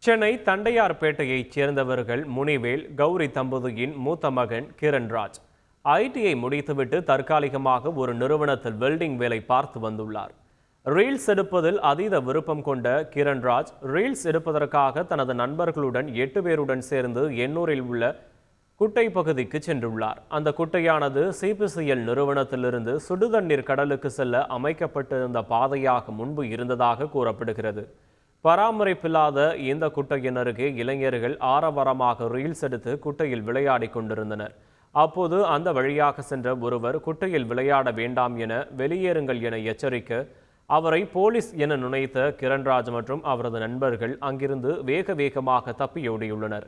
சென்னை தண்டையார்பேட்டையைச் சேர்ந்தவர்கள் முனிவேல், கௌரி தம்பதியின் மூத்த மகன் கிரண்ராஜ். ஐடிஐ முடித்துவிட்டு தற்காலிகமாக ஒரு நிறுவனத்தில் வெல்டிங் வேலை பார்த்து வந்துள்ளார். ரீல்ஸ் எடுப்பதில் அதீத விருப்பம் கொண்ட கிரண்ராஜ் ரீல்ஸ் எடுப்பதற்காக தனது நண்பர்களுடன் 8 பேருடன் சேர்ந்து எண்ணூரில் உள்ள குட்டை பகுதிக்கு சென்றுள்ளார். அந்த குட்டையானது சிபிசிஎல் நிறுவனத்திலிருந்து சுடுதண்ணீர் கடலுக்கு செல்ல அமைக்கப்பட்டிருந்த பாதையாக முன்பு இருந்ததாக கூறப்படுகிறது. பராமரிப்பில்லாத இந்த குட்டையின் அருகே இளைஞர்கள் ஆரவாரமாக ரீல்ஸ் எடுத்து குட்டையில் விளையாடி கொண்டிருந்தனர். அப்போது அந்த வழியாக சென்ற ஒருவர் குட்டையில் விளையாட வேண்டாம் என வெளியேறுங்கள் என எச்சரிக்க அவரை போலீஸ் என நினைத்த கிரண்ராஜ் மற்றும் அவரது நண்பர்கள் அங்கிருந்து வேகமாக தப்பியோடியுள்ளனர்.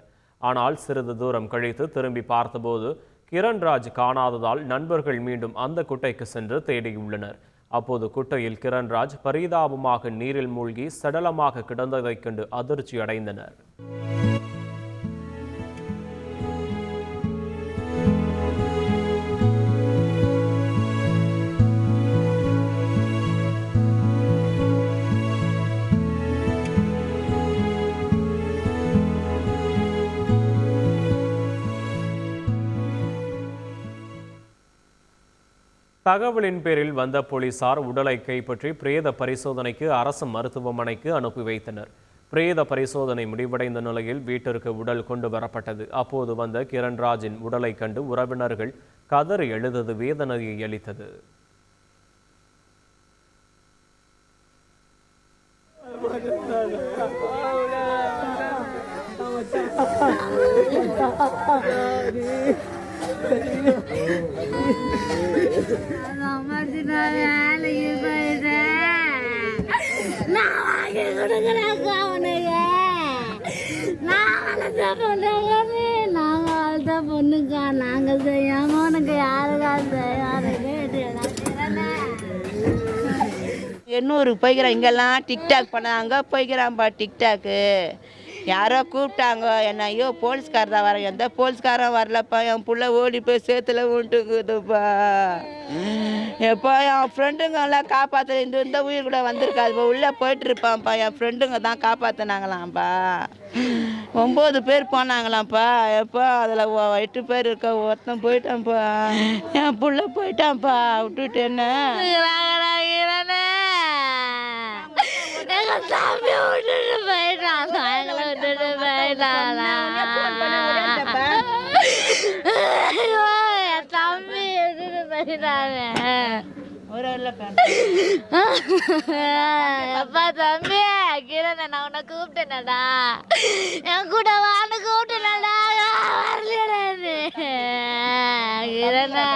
ஆனால் சிறிது தூரம் கழித்து திரும்பி பார்த்தபோது கிரண்ராஜ் காணாததால் நண்பர்கள் மீண்டும் அந்த குட்டைக்கு சென்று தேடியுள்ளனர். அப்போது குட்டையில் கிரண்ராஜ் பரிதாபமாக நீரில் மூழ்கி சடலமாக கிடந்ததைக் கண்டு அதிர்ச்சி அடைந்தனர். தகவலின் பேரில் வந்த போலீசார் உடலை கைப்பற்றி பிரேத பரிசோதனைக்கு அரசு மருத்துவமனைக்கு அனுப்பி வைத்தனர். பிரேத பரிசோதனை முடிவடைந்த நிலையில் வீட்டிற்கு உடல் கொண்டு வரப்பட்டது. அப்போது வந்த கிரண்ராஜின் உடலை கண்டு உறவினர்கள் கதறி எழுதது வேதனையை அளித்தது. பொண்ணுக்கா நாங்க செய்யாம உனக்கு யாருக்கா எண்ணூருக்கு போய்க்கிறேன். இங்கெல்லாம் டிக்டாக் பண்ண அங்கே போய்க்கிறான்ப்பா. டிக்டாக்கு யாரோ கூப்பிட்டாங்க என்ன, ஐயோ போலீஸ்கார தான் வரேன். எந்த போலீஸ்காரன் வரலப்பா. என் பிள்ளை ஓடி போய் சேத்துல விட்டுக்குதுப்பா. எப்போ என் ஃப்ரெண்டுங்க எல்லாம் காப்பாற்ற இந்த உயிர் கூட வந்திருக்காதுப்பா. உள்ளே போயிட்டு இருப்பான்ப்பா. என் ஃப்ரெண்டுங்க தான் காப்பாற்றினாங்களாம்ப்பா. 9 பேர் போனாங்களாம்ப்பா. எப்போ அதில் 8 பேர் இருக்க ஒருத்தன் போயிட்டான்ப்பா. என் பிள்ளை போயிட்டான்ப்பா விட்டுட்டு என்ன தம்பி விட்டுட்டு போயிட்டான். விட்டுட்டு போயிட்டானா தம்பி விட்டுட்டு போயிட்டானே. அப்பா தம்பி கிரண நான் உன்னை கூப்பிட்டேனடா, என் கூட வான்னு கூப்பிட்டேனடா, வரலையடா கிரணா.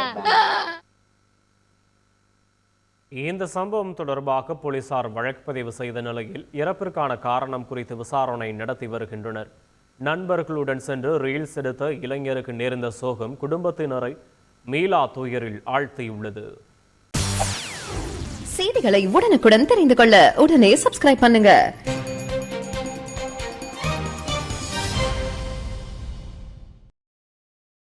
இந்த சம்பவம் தொடர்பாக போலீசார் வழக்கு பதிவு செய்த நிலையில் இறப்பிற்கான காரணம் குறித்து விசாரணை நடத்தி வருகின்றனர். நண்பர்களுடன் சென்று ரீல்ஸ் எடுத்த இளைஞருக்கு நேர்ந்த சோகம் குடும்பத்தினரை மீளா துயரில் ஆழ்த்தியுள்ளது. செய்திகளை உடனுக்குடன் தெரிந்து கொள்ள உடனே சப்ஸ்கிரைப் பண்ணுங்க.